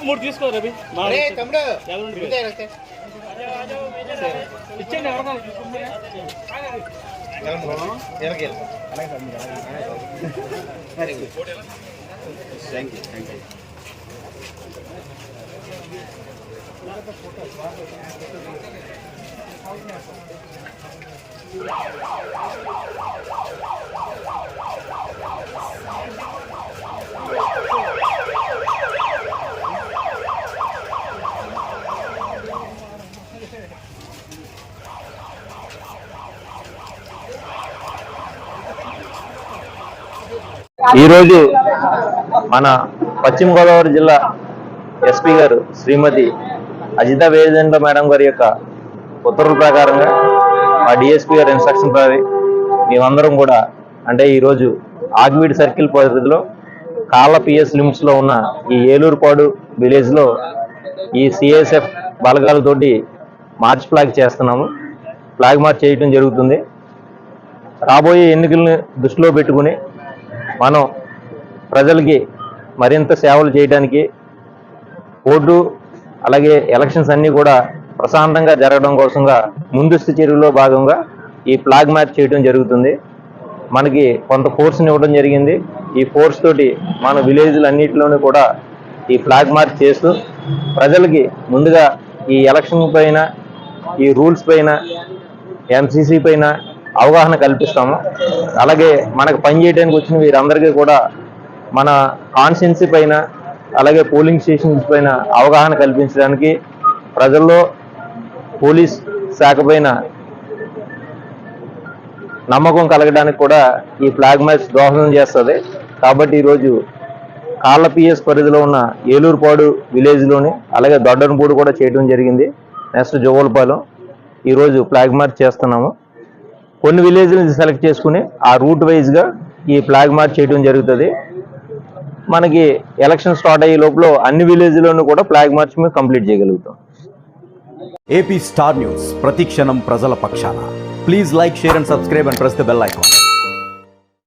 మూడు తీసుకో రవి తమ్ముడు ఇచ్చేయండి ఎవరన్నా ఈరోజు మన పశ్చిమ గోదావరి జిల్లా ఎస్పీ గారు శ్రీమతి అజిత వేజెండ్ల మేడం గారి యొక్క ఉత్తర్వుల ప్రకారంగా మా డిఎస్పీ గారి ఇన్స్ట్రక్షన్ ప్రకారం మేమందరం కూడా అంటే ఈరోజు ఆగ్వీడ్ సర్కిల్ పరిధిలో కాళ్ళ పిఎస్ లిమిట్స్లో ఉన్న ఈ ఏలూరుపాడు విలేజ్లో ఈ సిఎస్ఎఫ్ బలగాలతోటి మార్చ్ ఫ్లాగ్ చేస్తున్నాము. ఫ్లాగ్ మార్చ్ చేయడం జరుగుతుంది. రాబోయే ఎన్నికలను దృష్టిలో పెట్టుకుని మనం ప్రజలకి మరింత సేవలు చేయడానికి ఓటు అలాగే ఎలక్షన్స్ అన్నీ కూడా ప్రశాంతంగా జరగడం కోసంగా ముందస్తు చర్యలో భాగంగా ఈ ఫ్లాగ్ మార్చ్ చేయడం జరుగుతుంది. మనకి కొంత ఫోర్స్ని ఇవ్వడం జరిగింది. ఈ ఫోర్స్ తోటి మన విలేజ్లు అన్నింటిలోనూ కూడా ఈ ఫ్లాగ్ మార్చ్ చేస్తూ ప్రజలకి ముందుగా ఈ ఎలక్షన్ పైన ఈ రూల్స్ పైన ఎంసీసీ పైన అవగాహన కల్పిస్తాము. అలాగే మనకు పనిచేయడానికి వచ్చిన వీరందరికీ కూడా మన కాన్స్టిట్యున్సీ పైన అలాగే పోలింగ్ స్టేషన్స్ పైన అవగాహన కల్పించడానికి ప్రజల్లో పోలీస్ శాఖ పైన నమ్మకం కలగడానికి కూడా ఈ ఫ్లాగ్ మార్చ్ దోహదం చేస్తుంది. కాబట్టి ఈరోజు కాళ్ళ పిఎస్ పరిధిలో ఉన్న ఏలూరుపాడు విలేజ్లోని అలాగే దొడ్డనపూడి కూడా చేయడం జరిగింది. నెక్స్ట్ జోవలపాలెం ఈరోజు ఫ్లాగ్ మార్చ్ చేస్తున్నాము. కొన్ని విలేజ్ని సెలెక్ట్ చేసుకుని ఆ రూట్ వైజ్గా ఈ ఫ్లాగ్ మార్చ్ చేయడం జరుగుతుంది. మనకి ఎలక్షన్ స్టార్ట్ అయ్యే లోపల అన్ని విలేజ్లోనూ కూడా ఫ్లాగ్ మార్చ్ మేము కంప్లీట్ చేయగలుగుతాం. ఏపీ స్టార్ న్యూస్ ప్రతిక్షణం ప్రజల పక్షాన. Please like, share and subscribe and press the bell icon.